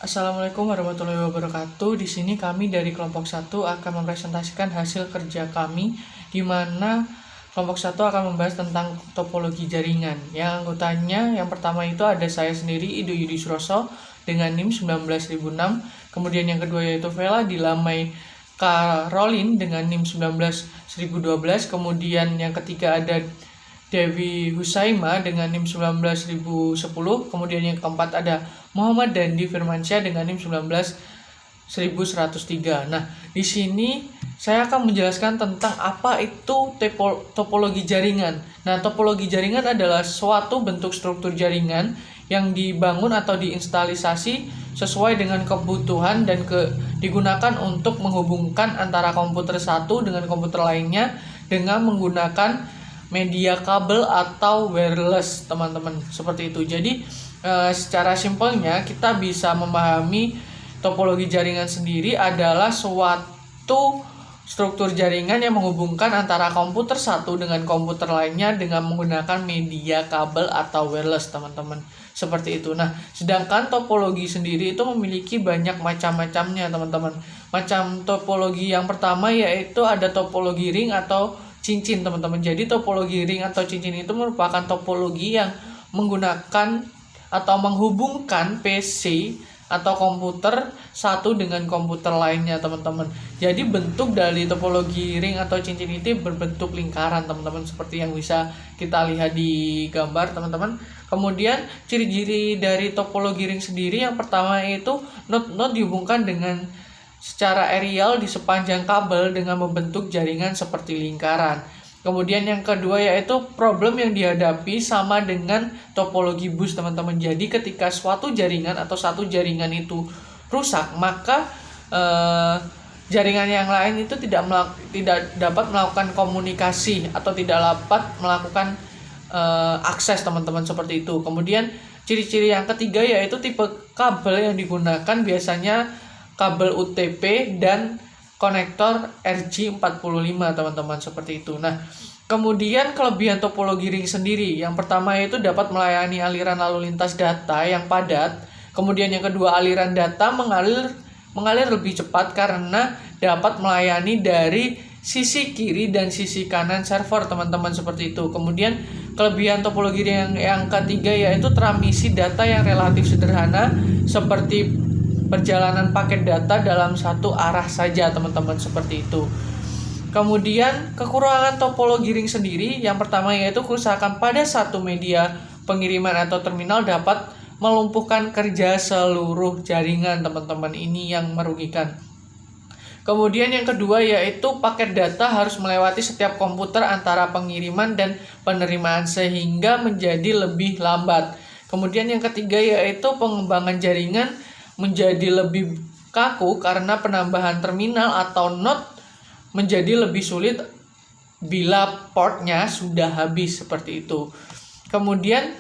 Assalamualaikum warahmatullahi wabarakatuh. Di sini kami dari kelompok 1 akan mempresentasikan hasil kerja kami, di mana kelompok 1 akan membahas tentang topologi jaringan. Yang anggotanya yang pertama itu ada saya sendiri, Ido Yudi Suroso dengan NIM 19006. Kemudian yang kedua yaitu Vela Dilamai Karolin dengan NIM 19012. Kemudian yang ketiga ada Dewi Husaima dengan NIM 19010. Kemudian yang keempat ada Muhammad Dandi Firmansyah dengan NIM 19103. Nah, di sini saya akan menjelaskan tentang apa itu topologi jaringan. Nah, topologi jaringan adalah suatu bentuk struktur jaringan yang dibangun atau diinstalisasi sesuai dengan kebutuhan dan digunakan untuk menghubungkan antara komputer satu dengan komputer lainnya dengan menggunakan media kabel atau wireless, teman-teman, seperti itu. Jadi secara simpelnya kita bisa memahami topologi jaringan sendiri adalah suatu struktur jaringan yang menghubungkan antara komputer satu dengan komputer lainnya dengan menggunakan media kabel atau wireless, teman-teman, seperti itu. Nah, sedangkan topologi sendiri itu memiliki banyak macam-macamnya, teman-teman. Macam topologi yang pertama yaitu ada topologi ring atau cincin, teman-teman. Jadi topologi ring atau cincin itu merupakan topologi yang menggunakan atau menghubungkan PC atau komputer satu dengan komputer lainnya, teman-teman. Jadi bentuk dari topologi ring atau cincin itu berbentuk lingkaran, teman-teman, seperti yang bisa kita lihat di gambar, teman-teman. Kemudian ciri-ciri dari topologi ring sendiri yang pertama itu node-node dihubungkan dengan secara aerial di sepanjang kabel dengan membentuk jaringan seperti lingkaran. Kemudian yang kedua yaitu problem yang dihadapi sama dengan topologi bus, teman-teman. Jadi ketika suatu jaringan atau satu jaringan itu rusak, maka jaringan yang lain itu tidak dapat melakukan komunikasi atau tidak dapat melakukan akses, teman-teman, seperti itu. Kemudian ciri-ciri yang ketiga yaitu tipe kabel yang digunakan biasanya kabel UTP dan konektor RJ45, teman-teman, seperti itu. Nah, kemudian kelebihan topologi ring sendiri, yang pertama itu dapat melayani aliran lalu lintas data yang padat. Kemudian yang kedua, aliran data mengalir lebih cepat karena dapat melayani dari sisi kiri dan sisi kanan server, teman-teman, seperti itu. Kemudian kelebihan topologi ring yang ketiga yaitu transmisi data yang relatif sederhana seperti perjalanan paket data dalam satu arah saja, teman-teman, seperti itu. Kemudian kekurangan topologi ring sendiri yang pertama yaitu kerusakan pada satu media pengiriman atau terminal dapat melumpuhkan kerja seluruh jaringan, teman-teman. Ini yang merugikan. Kemudian yang kedua yaitu paket data harus melewati setiap komputer antara pengiriman dan penerimaan sehingga menjadi lebih lambat. Kemudian yang ketiga yaitu pengembangan jaringan menjadi lebih kaku karena penambahan terminal atau node menjadi lebih sulit bila portnya sudah habis, seperti itu. Kemudian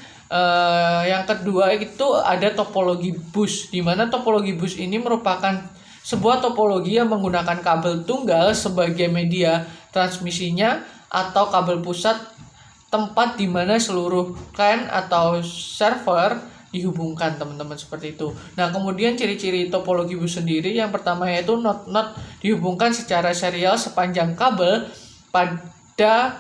yang kedua itu ada topologi bus, di mana topologi bus ini merupakan sebuah topologi yang menggunakan kabel tunggal sebagai media transmisinya atau kabel pusat tempat di mana seluruh CAN atau server dihubungkan, teman-teman, seperti itu. Nah, kemudian ciri-ciri topologi bus sendiri yang pertama yaitu node-node dihubungkan secara serial sepanjang kabel pada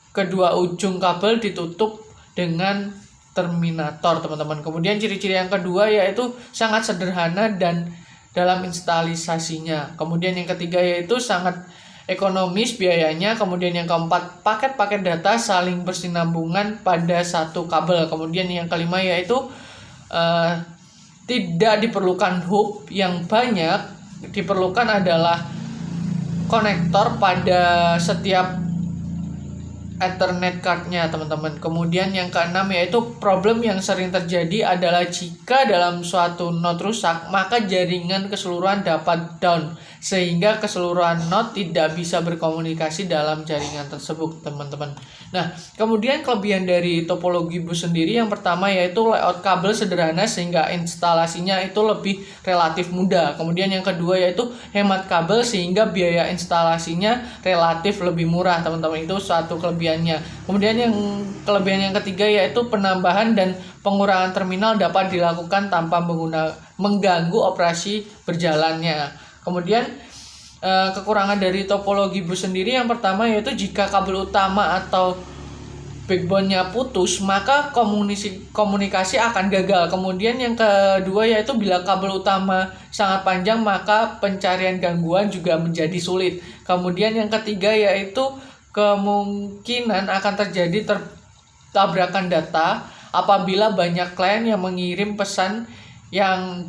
kedua ujung kabel ditutup dengan terminator, teman-teman. Kemudian ciri-ciri yang kedua yaitu sangat sederhana dan dalam instalisasinya. Kemudian yang ketiga yaitu sangat ekonomis biayanya. Kemudian yang keempat, paket-paket data saling bersinambungan pada satu kabel. Kemudian yang kelima yaitu tidak diperlukan hub yang banyak, diperlukan adalah konektor pada setiap Ethernet cardnya, teman-teman. Kemudian yang keenam yaitu problem yang sering terjadi adalah jika dalam suatu node rusak maka jaringan keseluruhan dapat down sehingga keseluruhan node tidak bisa berkomunikasi dalam jaringan tersebut, teman-teman. Nah, kemudian kelebihan dari topologi bus sendiri yang pertama yaitu layout kabel sederhana sehingga instalasinya itu lebih relatif mudah. Kemudian yang kedua yaitu hemat kabel sehingga biaya instalasinya relatif lebih murah, teman-teman. Itu suatu kelebihannya. Kemudian yang kelebihan yang ketiga yaitu penambahan dan pengurangan terminal dapat dilakukan tanpa mengganggu operasi berjalannya. Kemudian kekurangan dari topologi bus sendiri yang pertama yaitu jika kabel utama atau backbone-nya putus, maka komunikasi akan gagal. Kemudian yang kedua yaitu bila kabel utama sangat panjang, maka pencarian gangguan juga menjadi sulit. Kemudian yang ketiga yaitu kemungkinan akan terjadi tabrakan data apabila banyak klien yang mengirim pesan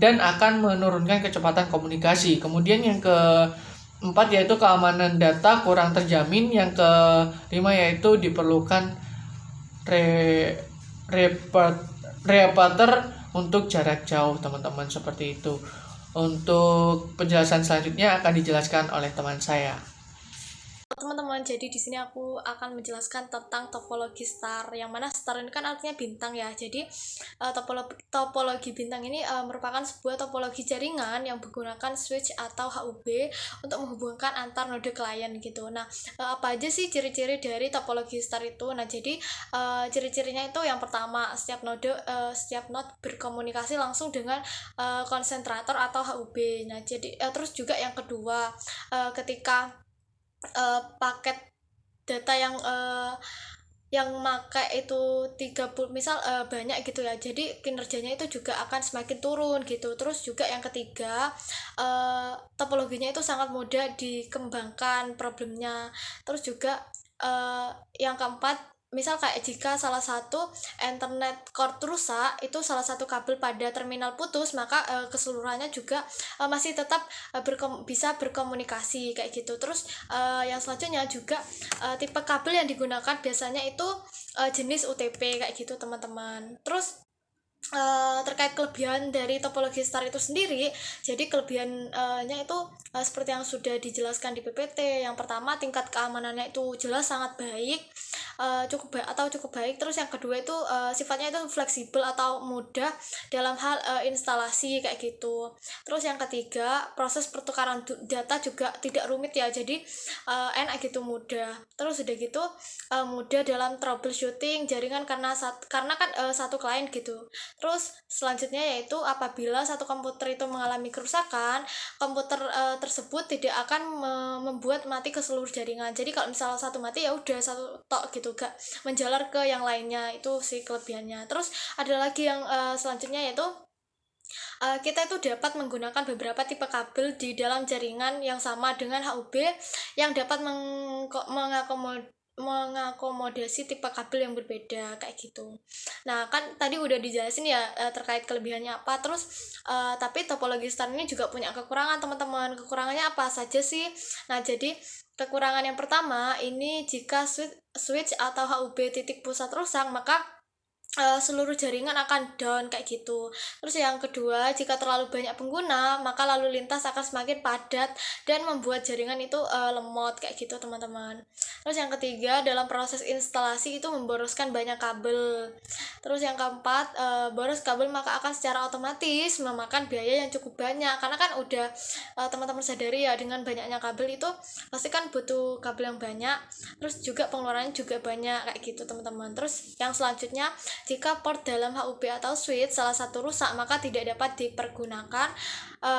dan akan menurunkan kecepatan komunikasi. Kemudian yang keempat yaitu keamanan data kurang terjamin. Yang kelima yaitu diperlukan repeater untuk jarak jauh, teman-teman, seperti itu. Untuk penjelasan selanjutnya akan dijelaskan oleh teman saya. Teman-teman, jadi di sini aku akan menjelaskan tentang topologi star, yang mana star ini kan artinya bintang ya. Jadi topologi bintang ini merupakan sebuah topologi jaringan yang menggunakan switch atau HUB untuk menghubungkan antar node klien gitu. Nah, apa aja sih ciri-ciri dari topologi star itu? Nah, jadi ciri-cirinya itu yang pertama, setiap node berkomunikasi langsung dengan konsentrator atau HUB. Nah, jadi terus juga yang kedua, ketika paket data yang pakai itu 30 misal banyak gitu ya, jadi kinerjanya itu juga akan semakin turun gitu. Terus juga yang ketiga, topologinya itu sangat mudah dikembangkan problemnya. Terus juga yang keempat, misal kayak jika salah satu internet cord rusak, itu salah satu kabel pada terminal putus, maka keseluruhannya juga masih tetap bisa berkomunikasi kayak gitu. Terus yang selanjutnya juga tipe kabel yang digunakan biasanya itu jenis UTP kayak gitu, teman-teman. Terus terkait kelebihan dari topologi star itu sendiri, jadi kelebihannya itu seperti yang sudah dijelaskan di PPT. Yang pertama, tingkat keamanannya itu jelas sangat baik, cukup baik. Terus yang kedua itu sifatnya itu fleksibel atau mudah dalam hal instalasi kayak gitu. Terus yang ketiga, proses pertukaran data juga tidak rumit ya, jadi enak gitu, mudah. Terus udah gitu mudah dalam troubleshooting jaringan karena kan satu klien gitu. Terus selanjutnya yaitu apabila satu komputer itu mengalami kerusakan, komputer tersebut tidak akan membuat mati ke seluruh jaringan. Jadi kalau misalnya satu mati ya udah satu tok gitu, gak menjalar ke yang lainnya. Itu sih kelebihannya. Terus ada lagi yang selanjutnya yaitu kita itu dapat menggunakan beberapa tipe kabel di dalam jaringan yang sama dengan HUB yang dapat mengakomodasi tipe kabel yang berbeda kayak gitu. Nah, kan tadi udah dijelasin ya terkait kelebihannya apa. Terus tapi topologi star ini juga punya kekurangan, teman-teman. Kekurangannya apa saja sih? Nah, jadi kekurangan yang pertama ini, jika switch atau HUB titik pusat rusak, maka seluruh jaringan akan down kayak gitu. Terus yang kedua, jika terlalu banyak pengguna, maka lalu lintas akan semakin padat dan membuat jaringan itu lemot kayak gitu, teman-teman. Terus yang ketiga, dalam proses instalasi itu memboroskan banyak kabel. Terus yang keempat, boros kabel maka akan secara otomatis memakan biaya yang cukup banyak, karena kan udah teman-teman sadari ya, dengan banyaknya kabel itu pasti kan butuh kabel yang banyak. Terus juga pengeluarannya juga banyak kayak gitu, teman-teman. Terus yang selanjutnya, jika port dalam HUB atau switch salah satu rusak, maka tidak dapat dipergunakan,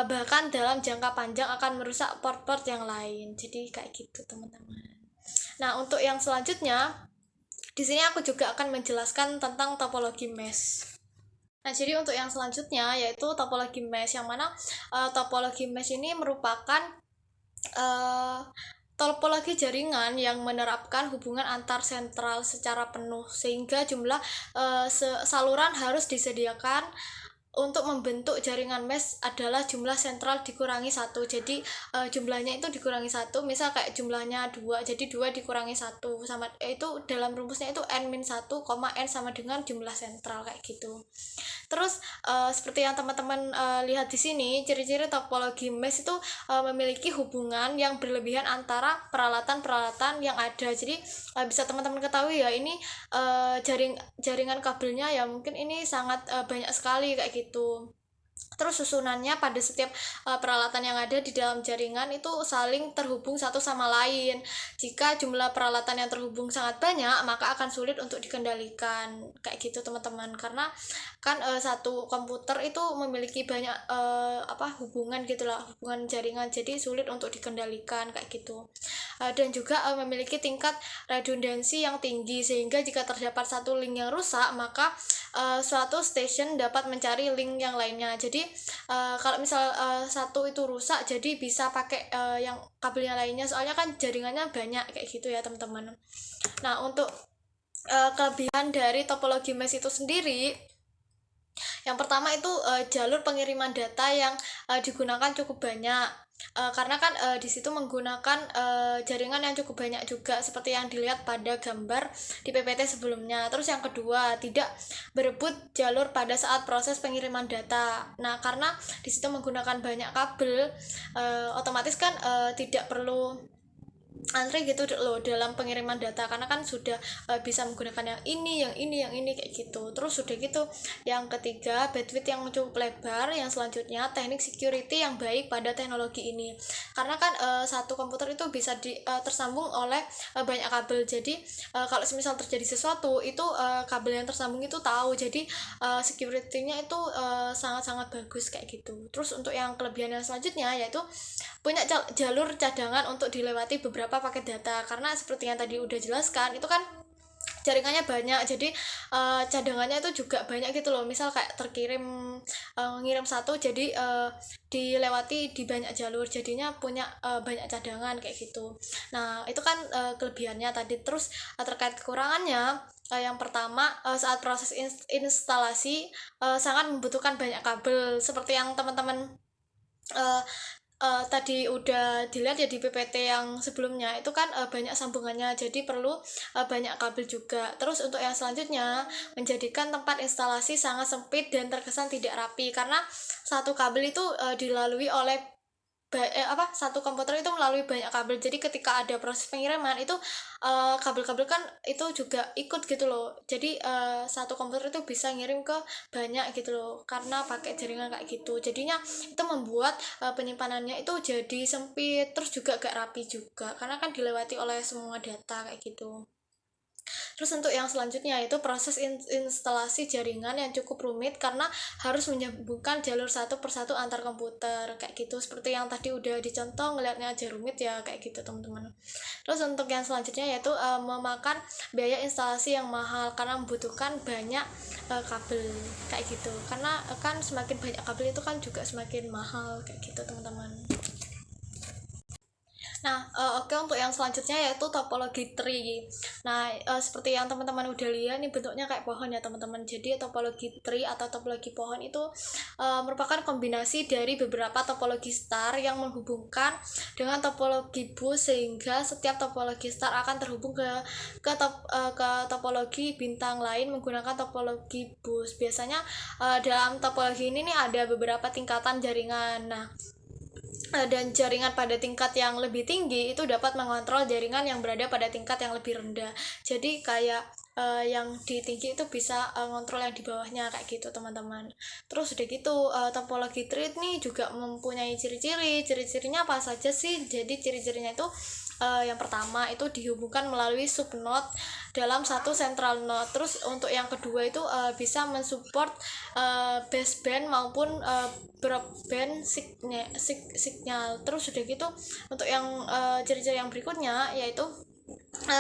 bahkan dalam jangka panjang akan merusak port-port yang lain. Jadi kayak gitu, teman-teman. Nah, untuk yang selanjutnya, di sini aku juga akan menjelaskan tentang topologi mesh. Nah, jadi untuk yang selanjutnya yaitu topologi mesh, yang mana topologi mesh ini merupakan topologi jaringan yang menerapkan hubungan antar sentral secara penuh, sehingga jumlah saluran harus disediakan untuk membentuk jaringan mesh adalah jumlah sentral dikurangi 1. Jadi jumlahnya itu dikurangi 1, misal kayak jumlahnya 2, jadi 2 dikurangi 1 sama itu dalam rumusnya itu n-1, n sama dengan jumlah sentral kayak gitu. Terus seperti yang teman-teman lihat di sini, ciri-ciri topologi mesh itu memiliki hubungan yang berlebihan antara peralatan-peralatan yang ada. Jadi bisa teman-teman ketahui ya, ini jaringan kabelnya ya mungkin ini sangat banyak sekali kayak gitu. Terus susunannya pada setiap peralatan yang ada di dalam jaringan itu saling terhubung satu sama lain. Jika jumlah peralatan yang terhubung sangat banyak, maka akan sulit untuk dikendalikan kayak gitu teman-teman, karena kan satu komputer itu memiliki banyak hubungan gitulah, hubungan jaringan, jadi sulit untuk dikendalikan kayak gitu. Dan juga memiliki tingkat redundansi yang tinggi, sehingga jika terdapat satu link yang rusak, maka suatu station dapat mencari link yang lainnya. Jadi kalau misal satu itu rusak, jadi bisa pakai yang kabelnya lainnya, soalnya kan jaringannya banyak kayak gitu ya teman-teman. Nah, untuk kelebihan dari topologi mesh itu sendiri, yang pertama itu jalur pengiriman data yang digunakan cukup banyak. Karena kan di situ menggunakan jaringan yang cukup banyak juga, seperti yang dilihat pada gambar di PPT sebelumnya. Terus yang kedua, tidak berebut jalur pada saat proses pengiriman data. Nah, karena di situ menggunakan banyak kabel, otomatis kan tidak perlu antri gitu loh dalam pengiriman data, karena kan sudah bisa menggunakan yang ini kayak gitu. Terus sudah gitu, yang ketiga, bandwidth yang cukup lebar. Yang selanjutnya, teknik security yang baik pada teknologi ini, karena kan satu komputer itu bisa tersambung oleh banyak kabel. Jadi kalau misal terjadi sesuatu itu kabel yang tersambung itu tahu, jadi security-nya itu sangat-sangat bagus kayak gitu. Terus untuk yang kelebihan yang selanjutnya, yaitu punya jalur cadangan untuk dilewati beberapa paket data, karena seperti yang tadi udah jelaskan, itu kan jaringannya banyak, jadi cadangannya itu juga banyak gitu loh. Misal kayak ngirim satu, jadi dilewati di banyak jalur, jadinya punya banyak cadangan kayak gitu. Nah, itu kan kelebihannya tadi. Terus terkait kekurangannya, yang pertama, saat proses instalasi sangat membutuhkan banyak kabel, seperti yang teman-teman tadi udah dilihat ya di PPT yang sebelumnya, itu kan banyak sambungannya, jadi perlu banyak kabel juga. Terus untuk yang selanjutnya, menjadikan tempat instalasi sangat sempit dan terkesan tidak rapi, karena satu kabel itu dilalui oleh satu komputer itu melalui banyak kabel. Jadi ketika ada proses pengiriman itu kabel-kabel kan itu juga ikut gitu loh. Jadi satu komputer itu bisa ngirim ke banyak gitu loh, karena pakai jaringan kayak gitu. Jadinya itu membuat penyimpanannya itu jadi sempit, terus juga gak rapi juga, karena kan dilewati oleh semua data kayak gitu. Terus untuk yang selanjutnya, itu proses instalasi jaringan yang cukup rumit, karena harus menyambungkan jalur satu persatu antar komputer kayak gitu. Seperti yang tadi udah dicontoh, ngeliatnya aja rumit ya kayak gitu teman-teman. Terus untuk yang selanjutnya, yaitu memakan biaya instalasi yang mahal, karena membutuhkan banyak kabel kayak gitu. Karena kan semakin banyak kabel itu kan juga semakin mahal kayak gitu teman-teman. Nah, oke, untuk yang selanjutnya yaitu topologi tree. Nah, seperti yang teman-teman udah lihat, ini bentuknya kayak pohon ya teman-teman. Jadi topologi tree atau topologi pohon itu merupakan kombinasi dari beberapa topologi star yang menghubungkan dengan topologi bus, sehingga setiap topologi star akan terhubung ke topologi bintang lain menggunakan topologi bus. Biasanya dalam topologi ini nih ada beberapa tingkatan jaringan. Nah, dan jaringan pada tingkat yang lebih tinggi itu dapat mengontrol jaringan yang berada pada tingkat yang lebih rendah. Jadi kayak yang di tinggi itu bisa ngontrol yang di bawahnya kayak gitu teman-teman. Terus udah gitu, topologi tree nih juga mempunyai ciri-ciri. Ciri-cirinya apa saja sih? Jadi ciri-cirinya itu yang pertama itu dihubungkan melalui subnode dalam satu central node. Terus untuk yang kedua itu bisa mensupport baseband maupun broadband signal. Terus udah gitu, untuk yang ciri-ciri yang berikutnya, yaitu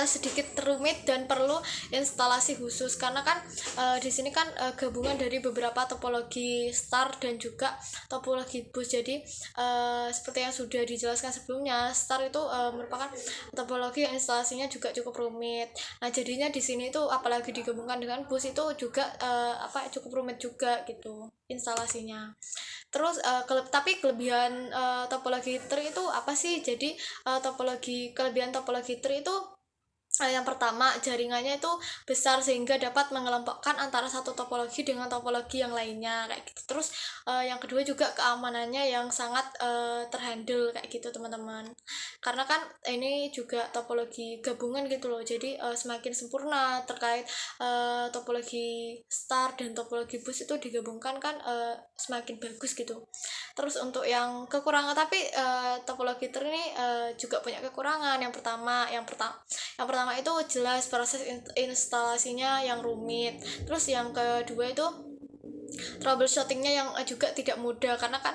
sedikit rumit dan perlu instalasi khusus, karena kan di sini kan gabungan dari beberapa topologi star dan juga topologi bus. Jadi seperti yang sudah dijelaskan sebelumnya, star itu merupakan topologi yang instalasinya juga cukup rumit. Nah, jadinya di sini itu apalagi digabungkan dengan bus itu juga cukup rumit juga gitu instalasinya. Terus tapi kelebihan topologi tree itu apa sih? Jadi kelebihan topologi tree itu yang pertama, jaringannya itu besar sehingga dapat mengelompokkan antara satu topologi dengan topologi yang lainnya kayak gitu. Terus yang kedua juga keamanannya yang sangat terhandle kayak gitu teman-teman. Karena kan ini juga topologi gabungan gitu loh. Jadi semakin sempurna terkait topologi star dan topologi bus itu digabungkan kan semakin bagus gitu. Terus untuk yang kekurangan, tapi topologi tree ini juga punya kekurangan. Yang pertama itu jelas proses instalasinya yang rumit. Terus yang kedua itu troubleshootingnya yang juga tidak mudah, karena kan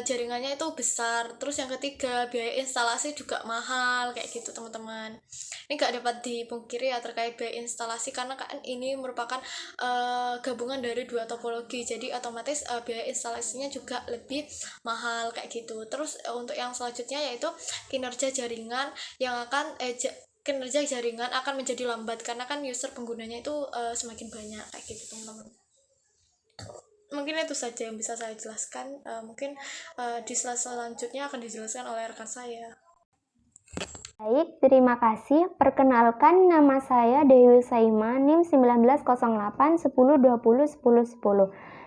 jaringannya itu besar. Terus yang ketiga, biaya instalasi juga mahal kayak gitu teman-teman. Ini gak dapat dipungkiri ya terkait biaya instalasi, karena kan ini merupakan gabungan dari dua topologi, jadi otomatis biaya instalasinya juga lebih mahal kayak gitu. Terus untuk yang selanjutnya yaitu kinerja jaringan yang akan kinerja jaringan akan menjadi lambat karena kan user penggunanya itu semakin banyak kayak gitu teman-teman. Mungkin itu saja yang bisa saya jelaskan. Mungkin di slide selanjutnya akan dijelaskan oleh rekan saya. Baik, terima kasih. Perkenalkan, nama saya Dewi Saima, NIM 190810201010.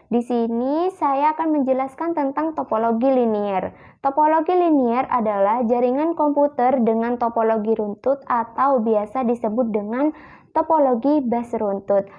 Di sini saya akan menjelaskan tentang topologi linier. Topologi linier adalah jaringan komputer dengan topologi runtut atau biasa disebut dengan topologi bus runtut.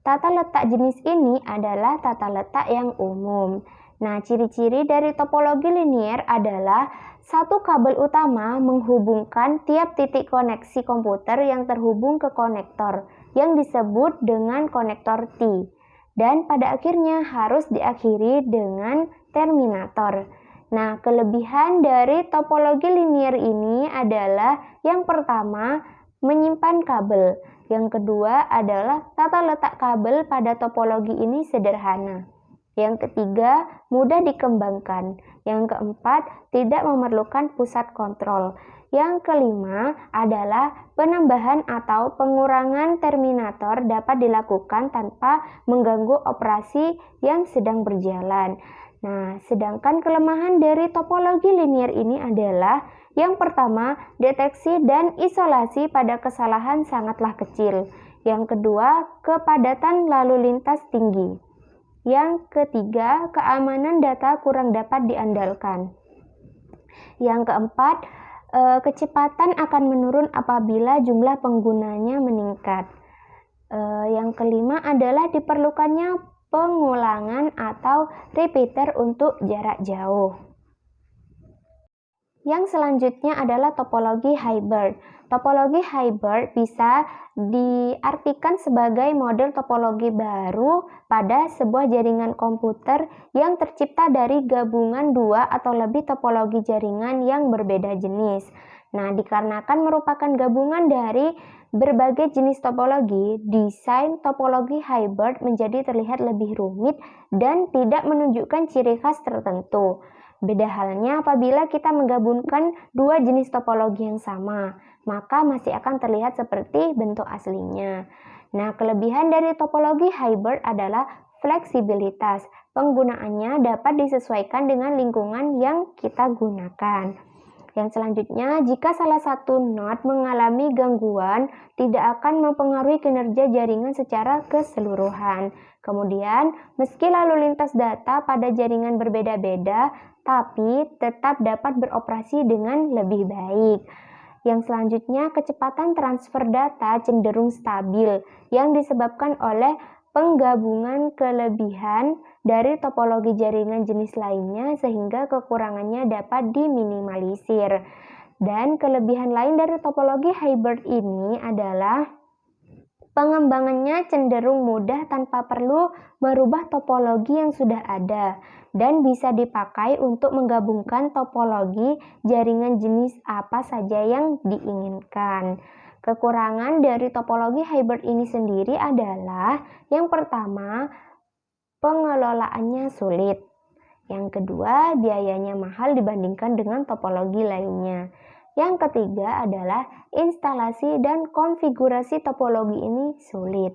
Tata letak jenis ini adalah tata letak yang umum. Nah, ciri-ciri dari topologi linier adalah satu kabel utama menghubungkan tiap titik koneksi komputer yang terhubung ke konektor yang disebut dengan konektor T, dan pada akhirnya harus diakhiri dengan terminator. Nah, kelebihan dari topologi linier ini adalah yang pertama, menyimpan kabel. Yang kedua adalah tata letak kabel pada topologi ini sederhana. Yang ketiga, mudah dikembangkan. Yang keempat, tidak memerlukan pusat kontrol. Yang kelima adalah penambahan atau pengurangan terminator dapat dilakukan tanpa mengganggu operasi yang sedang berjalan. Nah, sedangkan kelemahan dari topologi linier ini adalah yang pertama, deteksi dan isolasi pada kesalahan sangatlah kecil. Yang kedua, kepadatan lalu lintas tinggi. Yang ketiga, keamanan data kurang dapat diandalkan. Yang keempat, kecepatan akan menurun apabila jumlah penggunanya meningkat. Yang kelima adalah diperlukannya pengulangan atau repeater untuk jarak jauh. Yang selanjutnya adalah topologi hybrid. Topologi hybrid bisa diartikan sebagai model topologi baru pada sebuah jaringan komputer yang tercipta dari gabungan dua atau lebih topologi jaringan yang berbeda jenis. Nah, dikarenakan merupakan gabungan dari berbagai jenis topologi, desain topologi hybrid menjadi terlihat lebih rumit dan tidak menunjukkan ciri khas tertentu. Beda halnya apabila kita menggabungkan dua jenis topologi yang sama, maka masih akan terlihat seperti bentuk aslinya. Nah, kelebihan dari topologi hybrid adalah fleksibilitas. Penggunaannya dapat disesuaikan dengan lingkungan yang kita gunakan. Yang selanjutnya, jika salah satu node mengalami gangguan, tidak akan mempengaruhi kinerja jaringan secara keseluruhan. Kemudian, meski lalu lintas data pada jaringan berbeda-beda, tapi tetap dapat beroperasi dengan lebih baik. Yang selanjutnya, kecepatan transfer data cenderung stabil yang disebabkan oleh penggabungan kelebihan dari topologi jaringan jenis lainnya sehingga kekurangannya dapat diminimalisir. Dan kelebihan lain dari topologi hybrid ini adalah pengembangannya cenderung mudah tanpa perlu merubah topologi yang sudah ada dan bisa dipakai untuk menggabungkan topologi jaringan jenis apa saja yang diinginkan. Kekurangan dari topologi hybrid ini sendiri adalah yang pertama, pengelolaannya sulit. Yang kedua, biayanya mahal dibandingkan dengan topologi lainnya. Yang ketiga adalah instalasi dan konfigurasi topologi ini sulit.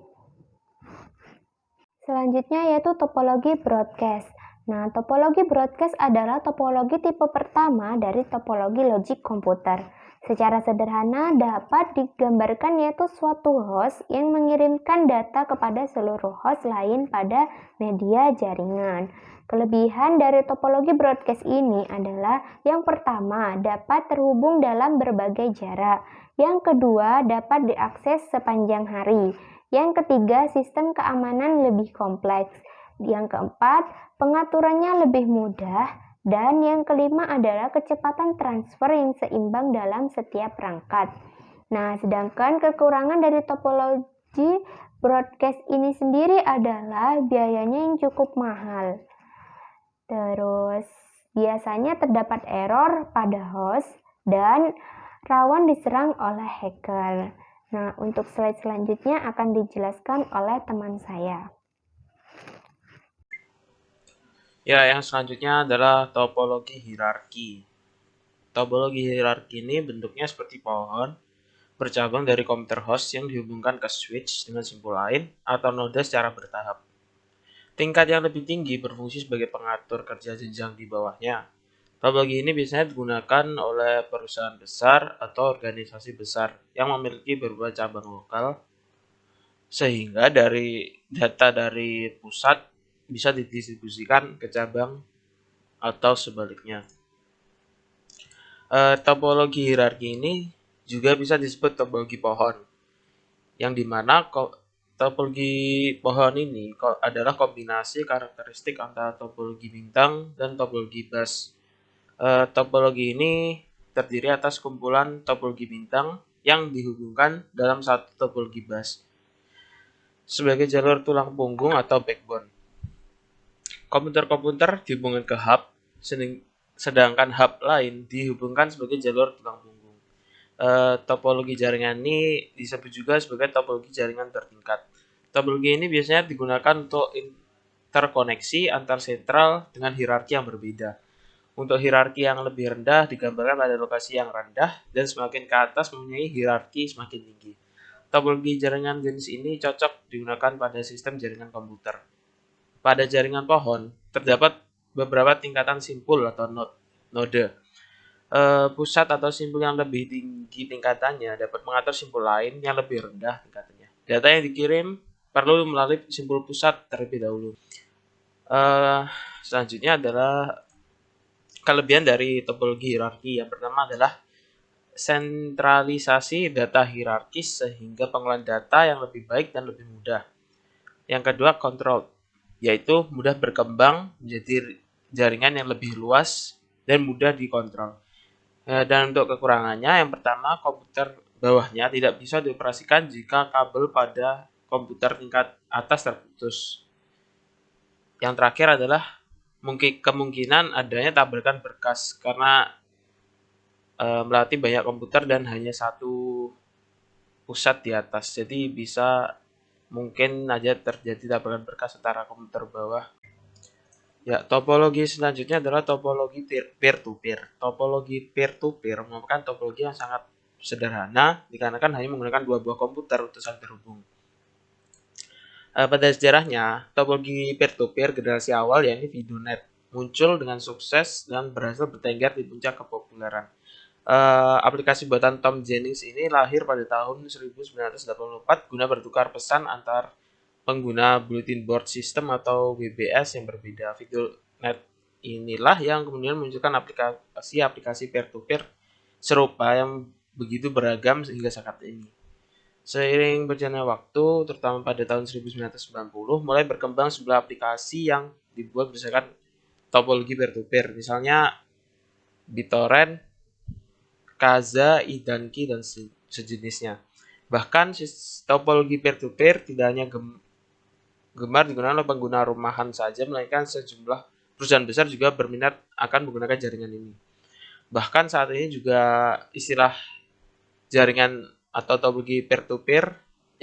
Selanjutnya yaitu topologi broadcast. Nah, topologi broadcast adalah topologi tipe pertama dari topologi logik komputer. Secara sederhana dapat digambarkan yaitu suatu host yang mengirimkan data kepada seluruh host lain pada media jaringan. Kelebihan dari topologi broadcast ini adalah yang pertama dapat terhubung dalam berbagai jarak. Yang kedua dapat diakses sepanjang hari. Yang ketiga sistem keamanan lebih kompleks. Yang keempat pengaturannya lebih mudah. Dan yang kelima adalah kecepatan transfer yang seimbang dalam setiap perangkat. Nah, sedangkan kekurangan dari topologi broadcast ini sendiri adalah biayanya yang cukup mahal. Terus, biasanya terdapat error pada host dan rawan diserang oleh hacker. Nah, untuk slide selanjutnya akan dijelaskan oleh teman saya. Ya, yang selanjutnya adalah topologi hierarki. Topologi hierarki ini bentuknya seperti pohon, bercabang dari komputer host yang dihubungkan ke switch dengan simpul lain atau noda secara bertahap. Tingkat yang lebih tinggi berfungsi sebagai pengatur kerja jenjang di bawahnya. Topologi ini biasanya digunakan oleh perusahaan besar atau organisasi besar yang memiliki beberapa cabang lokal, sehingga dari data dari pusat bisa didistribusikan ke cabang atau sebaliknya. Topologi hierarki ini juga bisa disebut topologi pohon, yang dimana topologi pohon ini adalah kombinasi karakteristik antara topologi bintang dan topologi bus. Topologi ini terdiri atas kumpulan topologi bintang yang dihubungkan dalam satu topologi bus sebagai jalur tulang punggung atau backbone. Komputer-komputer dihubungkan ke hub, sedangkan hub lain dihubungkan sebagai jalur tulang punggung. Topologi jaringan ini disebut juga sebagai topologi jaringan tertingkat. Topologi ini biasanya digunakan untuk interkoneksi antar sentral dengan hierarki yang berbeda. Untuk hierarki yang lebih rendah digambarkan pada lokasi yang rendah dan semakin ke atas mempunyai hierarki semakin tinggi. Topologi jaringan jenis ini cocok digunakan pada sistem jaringan komputer. Pada jaringan pohon, terdapat beberapa tingkatan simpul atau node. Pusat atau simpul yang lebih tinggi tingkatannya dapat mengatur simpul lain yang lebih rendah tingkatannya. Data yang dikirim perlu melalui simpul pusat terlebih dahulu. Selanjutnya adalah kelebihan dari topologi hierarki. Yang pertama adalah sentralisasi data hierarkis sehingga pengolahan data yang lebih baik dan lebih mudah. Yang kedua, control, yaitu mudah berkembang menjadi jaringan yang lebih luas dan mudah dikontrol. Dan untuk kekurangannya, yang pertama, komputer bawahnya tidak bisa dioperasikan jika kabel pada komputer tingkat atas terputus. Yang terakhir adalah kemungkinan adanya tabrakan berkas karena melatih banyak komputer dan hanya satu pusat di atas. Jadi bisa mungkin aja terjadi tabrakan berkas antara komputer bawah. Ya, topologi selanjutnya adalah topologi peer-to-peer. Topologi peer-to-peer merupakan topologi yang sangat sederhana dikarenakan hanya menggunakan dua buah komputer untuk saling terhubung. Pada sejarahnya, topologi peer-to-peer generasi awal yakni Videonet muncul dengan sukses dan berhasil bertengger di puncak kepopuleran. Aplikasi buatan Tom Jennings ini lahir pada tahun 1984 guna bertukar pesan antar pengguna Bulletin Board System atau BBS yang berbeda. Videonet inilah yang kemudian memunculkan aplikasi peer-to-peer serupa yang begitu beragam hingga saat ini. Seiring berjalannya waktu, terutama pada tahun 1990, mulai berkembang sebuah aplikasi yang dibuat berdasarkan topologi peer-to-peer. Misalnya BitTorrent, Kazaa, Idanki, dan sejenisnya. Bahkan topologi peer-to-peer tidak hanya gemar digunakan oleh pengguna rumahan saja, melainkan sejumlah perusahaan besar juga berminat akan menggunakan jaringan ini. Bahkan saat ini juga istilah jaringan atau topologi peer-to-peer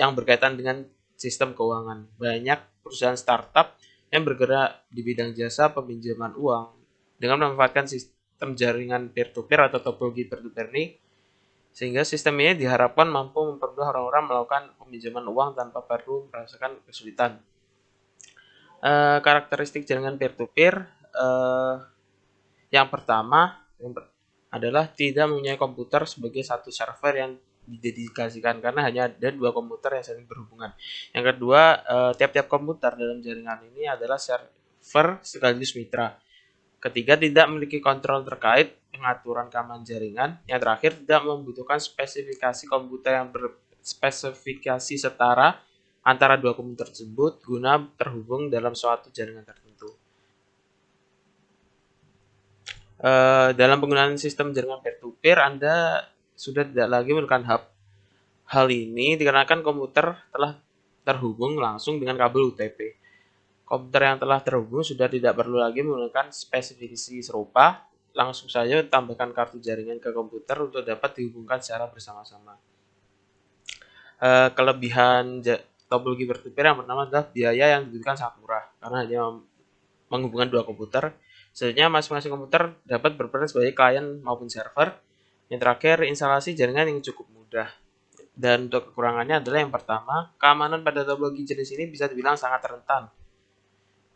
yang berkaitan dengan sistem keuangan. Banyak perusahaan startup yang bergerak di bidang jasa peminjaman uang dengan memanfaatkan sistem jaringan peer-to-peer atau topologi peer-to-peer ini, sehingga sistem ini diharapkan mampu mempermudah orang-orang melakukan peminjaman uang tanpa perlu merasakan kesulitan. Karakteristik jaringan peer-to-peer yang pertama adalah tidak mempunyai komputer sebagai satu server yang didedikasikan, karena hanya ada dua komputer yang saling berhubungan. Yang kedua, tiap-tiap komputer dalam jaringan ini adalah server sekaligus mitra. Ketiga, tidak memiliki kontrol terkait pengaturan keamanan jaringan. Yang terakhir, tidak membutuhkan spesifikasi komputer yang berspesifikasi setara antara dua komputer tersebut guna terhubung dalam suatu jaringan tertentu. Dalam penggunaan sistem jaringan peer-to-peer, Anda sudah tidak lagi menggunakan hub. Hal ini dikarenakan komputer telah terhubung langsung dengan kabel UTP. Komputer yang telah terhubung sudah tidak perlu lagi menggunakan spesifikasi serupa, langsung saja tambahkan kartu jaringan ke komputer untuk dapat dihubungkan secara bersama-sama. Kelebihan topologi peer-to-peer yang pertama adalah biaya yang dibutuhkan sangat murah, karena hanya menghubungkan dua komputer. Selanjutnya, masing-masing komputer dapat berperan sebagai klien maupun server. Yang terakhir, instalasi jaringan yang cukup mudah. Dan untuk kekurangannya adalah yang pertama, keamanan pada topologi jenis ini bisa dibilang sangat rentan.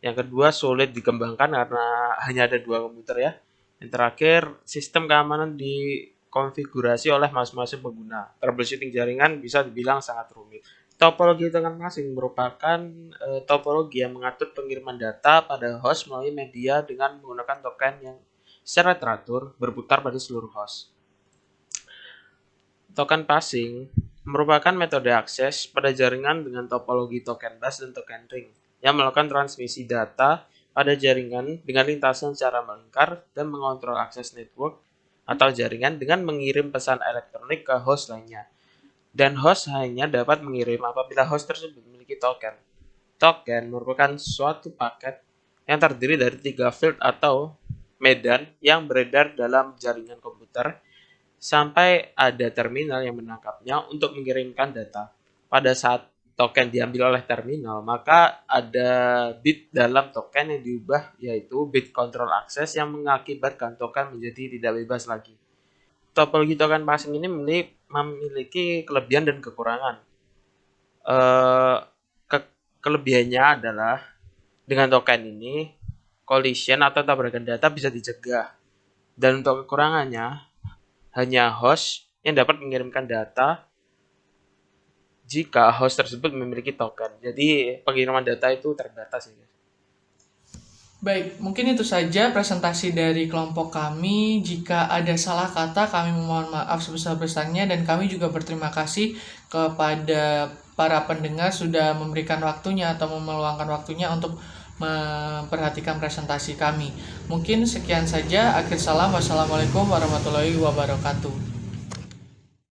Yang kedua, sulit dikembangkan karena hanya ada dua komputer ya. Yang terakhir, sistem keamanan dikonfigurasi oleh masing-masing pengguna. Troubleshooting jaringan bisa dibilang sangat rumit. Topologi token passing merupakan topologi yang mengatur pengiriman data pada host melalui media dengan menggunakan token yang secara teratur berputar pada seluruh host. Token passing merupakan metode akses pada jaringan dengan topologi token bus dan token ring yang melakukan transmisi data pada jaringan dengan lintasan secara melingkar dan mengontrol akses network atau jaringan dengan mengirim pesan elektronik ke host lainnya. Dan host hanya dapat mengirim apabila host tersebut memiliki token. Token merupakan suatu paket yang terdiri dari 3 field atau medan yang beredar dalam jaringan komputer sampai ada terminal yang menangkapnya untuk mengirimkan data. Pada saat token diambil oleh terminal, maka ada bit dalam token yang diubah, yaitu bit control access yang mengakibatkan token menjadi tidak bebas lagi. Topologi token passing ini memiliki kelebihan dan kekurangan. Kelebihannya adalah dengan token ini collision atau tabrakan data bisa dicegah. Dan untuk kekurangannya, hanya host yang dapat mengirimkan data jika host tersebut memiliki token. Jadi pengiriman data itu terbatas ya. Baik, mungkin itu saja presentasi dari kelompok kami. Jika ada salah kata, kami memohon maaf sebesar-besarnya dan kami juga berterima kasih kepada para pendengar sudah memberikan waktunya atau meluangkan waktunya untuk memperhatikan presentasi kami. Mungkin sekian saja. Akhir salam. Wassalamualaikum warahmatullahi wabarakatuh.